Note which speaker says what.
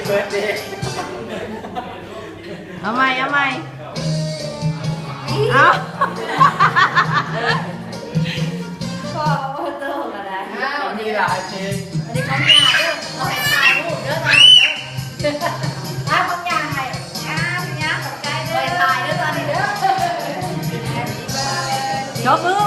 Speaker 1: เอาใหม่เอาใหม่เอา
Speaker 2: ก็โอ้โตกันได้
Speaker 3: มีหลายเพลง
Speaker 2: อันนี้ของยาเด้อเราให้ถ่ายรูปเด้อตอนนี้เด้อของยาให้ยาขอบใจเด้อถ่ายเด้อตอนนี้เด้อย
Speaker 1: กมือ